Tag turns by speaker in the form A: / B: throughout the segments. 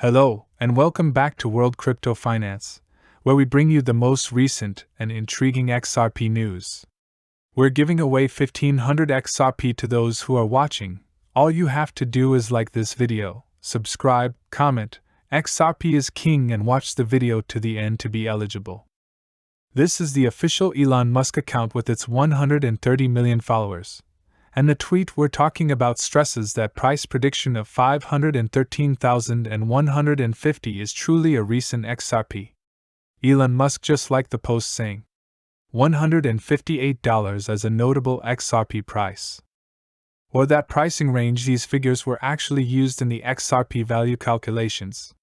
A: Hello, and welcome back to World Crypto Finance, where we bring you the most recent and intriguing XRP news. We're giving away 1500 XRP to those who are watching. All you have to do is like this video, subscribe, comment, XRP is king, and watch the video to the end to be eligible. This is the official Elon Musk account with its 130 million followers. And the tweet we're talking about stresses that price prediction of 513,150 is truly a recent XRP. Elon Musk just liked the post saying, $158 as a notable XRP price. Or that pricing range. These figures were actually used in the XRP value calculations.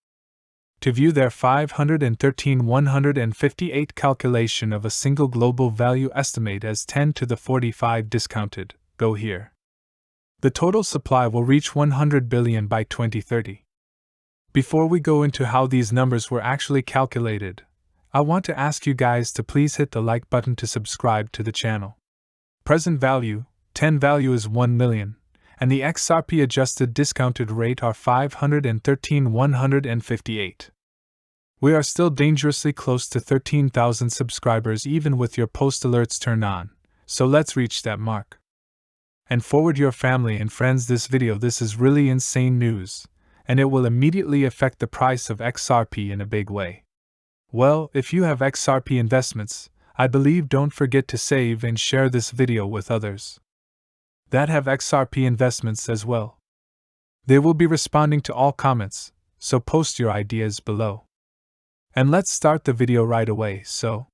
A: To view their 513,158 calculation of a single global value estimate as 10 to the 45 discounted, go here. The total supply will reach 100 billion by 2030. Before we go into how these numbers were actually calculated, I want to ask you guys to please hit the like button to subscribe to the channel. Present value, 10 value is 1 million, and the XRP adjusted discounted rate are 513,158. We are still dangerously close to 13,000 subscribers even with your post alerts turned on, so let's reach that mark. And forward your family and friends this video. This is really insane news, and it will immediately affect the price of XRP in a big way. Well, if you have XRP investments, I believe don't forget to save and share this video with others that have XRP investments as well. They will be responding to all comments, so post your ideas below. And let's start the video right away. So,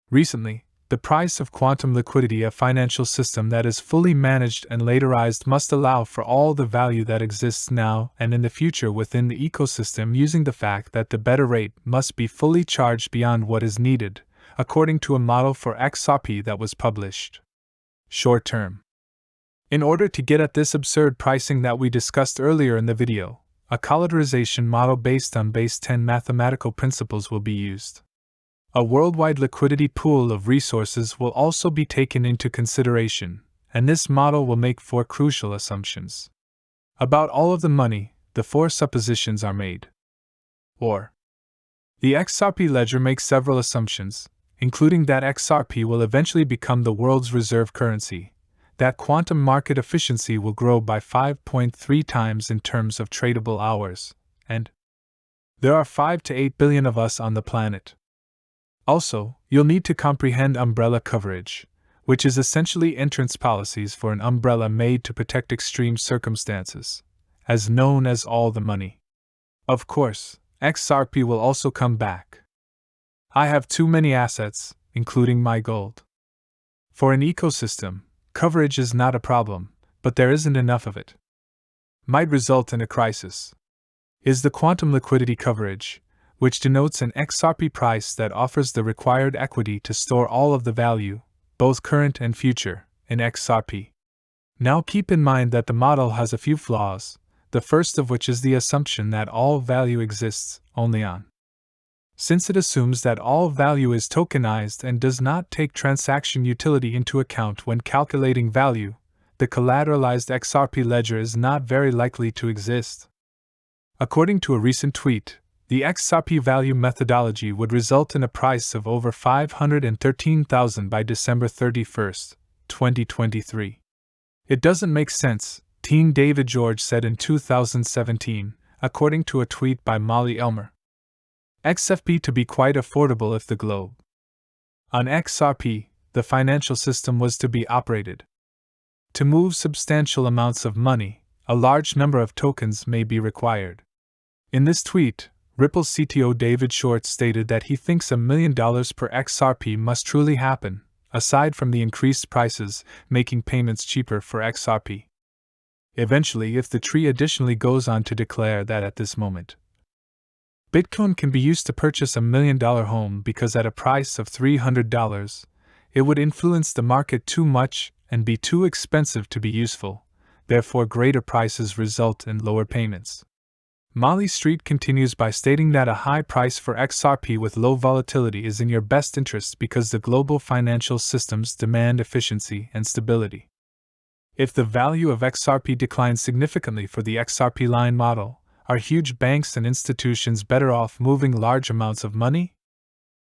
A: recently, the price of quantum liquidity, a financial system that is fully managed and layerized, must allow for all the value that exists now and in the future within the ecosystem, using the fact that the better rate must be fully charged beyond what is needed, according to a model for XRP that was published. Short term. In order to get at this absurd pricing that we discussed earlier in the video, a collateralization model based on base 10 mathematical principles will be used. A worldwide liquidity pool of resources will also be taken into consideration, and this model will make 4 crucial assumptions. About all of the money, the 4 suppositions are made. Or, the XRP ledger makes several assumptions, including that XRP will eventually become the world's reserve currency, that quantum market efficiency will grow by 5.3 times in terms of tradable hours, and there are 5 to 8 billion of us on the planet. Also, you'll need to comprehend umbrella coverage, which is essentially insurance policies for an umbrella made to protect extreme circumstances, as known as all the money. Of course, XRP will also come back. I have too many assets, including my gold. For an ecosystem, coverage is not a problem, but there isn't enough of it. Might result in a crisis. Is the quantum liquidity coverage, which denotes an XRP price that offers the required equity to store all of the value, both current and future, in XRP. Now keep in mind that the model has a few flaws, the first of which is the assumption that all value exists only on. Since it assumes that all value is tokenized and does not take transaction utility into account when calculating value, the collateralized XRP ledger is not very likely to exist. According to a recent tweet, the XRP value methodology would result in a price of over 513,000 by December 31, 2023. It doesn't make sense, Teen David George said in 2017, according to a tweet by Molly Elmer. XRP to be quite affordable if the globe. On XRP, the financial system was to be operated. To move substantial amounts of money, a large number of tokens may be required. In this tweet, Ripple CTO David Short stated that he thinks $1 million per XRP must truly happen, aside from the increased prices making payments cheaper for XRP. Eventually, if the tree additionally goes on to declare that at this moment, Bitcoin can be used to purchase $1 million home because at a price of $300, it would influence the market too much and be too expensive to be useful, therefore greater prices result in lower payments. Molly Street continues by stating that a high price for XRP with low volatility is in your best interest because the global financial systems demand efficiency and stability. If the value of XRP declines significantly for the XRP line model, Are huge banks and institutions better off moving large amounts of money?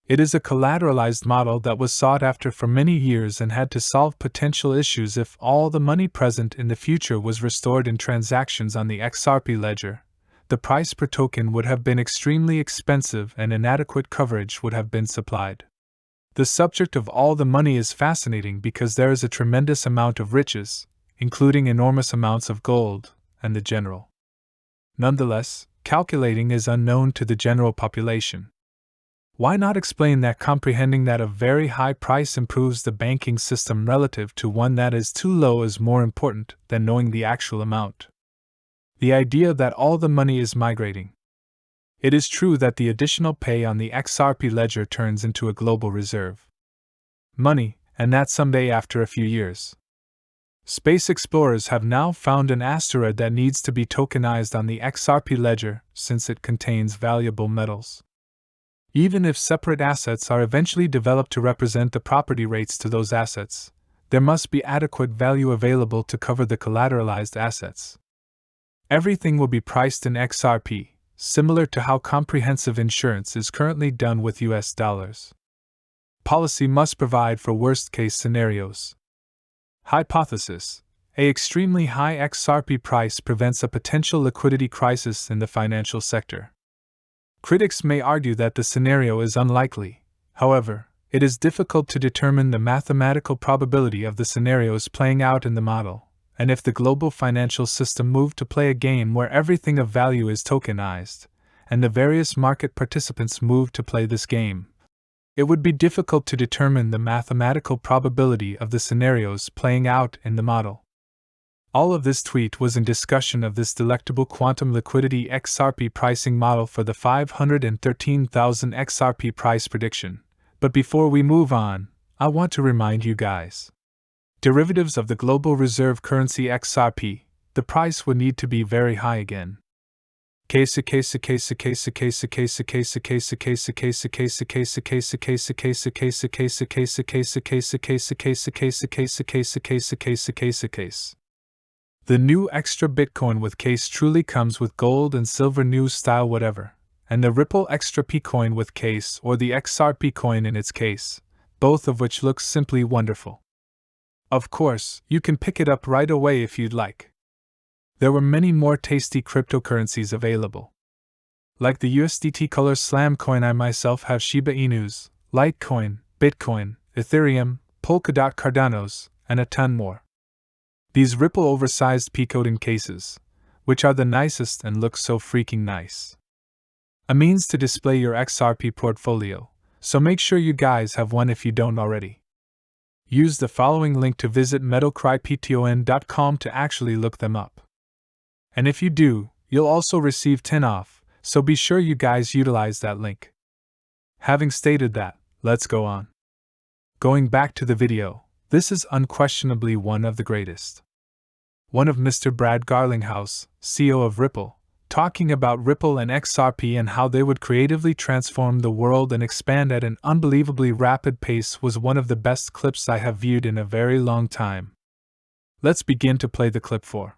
A: It is a collateralized model that was sought after for many years and had to solve potential issues if all the money present in the future was restored in transactions on the XRP ledger. The price per token would have been extremely expensive and inadequate coverage would have been supplied. The subject of all the money is fascinating because there is a tremendous amount of riches, including enormous amounts of gold, and the general. Nonetheless, calculating is unknown to the general population. Why not explain that comprehending that a very high price improves the banking system relative to one that is too low is more important than knowing the actual amount? The idea that all the money is migrating. It is true that the additional pay on the XRP ledger turns into a global reserve money, and that someday after a few years. Space explorers have now found an asteroid that needs to be tokenized on the XRP ledger since it contains valuable metals. Even if separate assets are eventually developed to represent the property rates to those assets, there must be adequate value available to cover the collateralized assets. Everything will be priced in XRP, similar to how comprehensive insurance is currently done with US dollars. Policy must provide for worst-case scenarios. Hypothesis: an extremely high XRP price prevents a potential liquidity crisis in the financial sector. Critics may argue that the scenario is unlikely. However, it is difficult to determine the mathematical probability of the scenarios playing out in the model, and if the global financial system moved to play a game where everything of value is tokenized, and the various market participants move to play this game, it would be difficult to determine the mathematical probability of the scenarios playing out in the model. All of this tweet was in discussion of this delectable quantum liquidity XRP pricing model for the 513,000 XRP price prediction. But before we move on, I want to remind you guys. Derivatives of the global reserve currency XRP, the price would need to be very high again. Case The new extra Bitcoin with case truly comes with gold and silver new style whatever, and the Ripple extra P coin with case or the XRP coin in its case, both of which look simply wonderful. Of course, you can pick it up right away if you'd like. There were many more tasty cryptocurrencies available. Like the USDT Color Slam coin, I myself have Shiba Inus, Litecoin, Bitcoin, Ethereum, Polkadot Cardanos, and a ton more. These Ripple oversized P-code cases, which are the nicest and look so freaking nice. A means to display your XRP portfolio, so make sure you guys have one if you don't already. Use the following link to visit metacrypton.com to actually look them up. And if you do, you'll also receive 10 off, so be sure you guys utilize that link. Having stated that, let's go on. Going back to the video, this is unquestionably one of the greatest. One of Mr. Brad Garlinghouse, CEO of Ripple, talking about Ripple and XRP and how they would creatively transform the world and expand at an unbelievably rapid pace was one of the best clips I have viewed in a very long time. Let's begin to play the clip for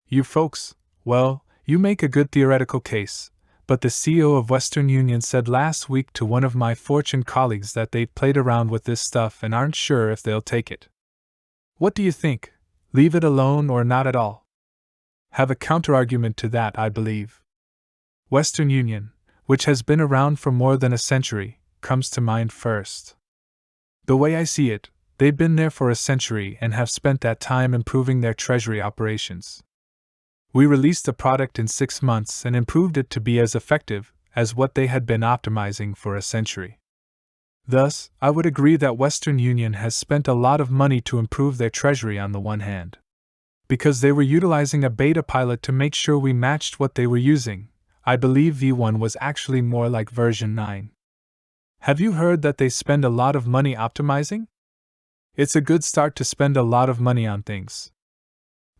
A: you folks. Well, you make a good theoretical case, but the CEO of Western Union said last week to one of my Fortune colleagues that they've played around with this stuff and aren't sure if they'll take it. What do you think? Leave it alone or not at all? Have a counterargument to that, I believe. Western Union, which has been around for more than a century, comes to mind first. The way I see it, they've been there for a century and have spent that time improving their treasury operations. We released a product in 6 months and improved it to be as effective as what they had been optimizing for a century. Thus, I would agree that Western Union has spent a lot of money to improve their treasury on the one hand. Because they were utilizing a beta pilot to make sure we matched what they were using, I believe V1 was actually more like version 9. Have you heard that they spend a lot of money optimizing? It's a good start to spend a lot of money on things.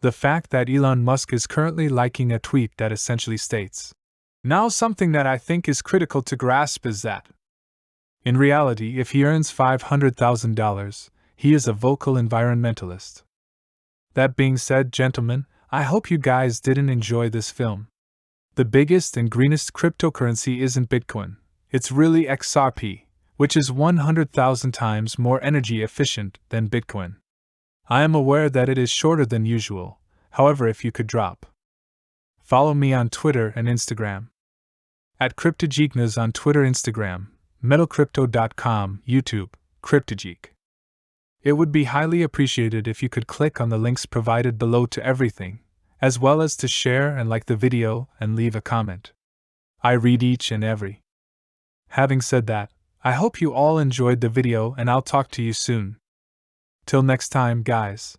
A: The fact that Elon Musk is currently liking a tweet that essentially states, "Now something that I think is critical to grasp is that, in reality, if he earns $500,000, he is a vocal environmentalist." That being said, gentlemen, I hope you guys didn't enjoy this film. The biggest and greenest cryptocurrency isn't Bitcoin, it's really XRP, which is 100,000 times more energy efficient than Bitcoin. I am aware that it is shorter than usual, however, if you could drop. Follow me on Twitter and Instagram. At CryptoGeekNas on Twitter, Instagram, metalcrypto.com, YouTube, CryptoGeek. It would be highly appreciated if you could click on the links provided below to everything, as well as to share and like the video and leave a comment. I read each and every. Having said that, I hope you all enjoyed the video and I'll talk to you soon. Till next time, guys.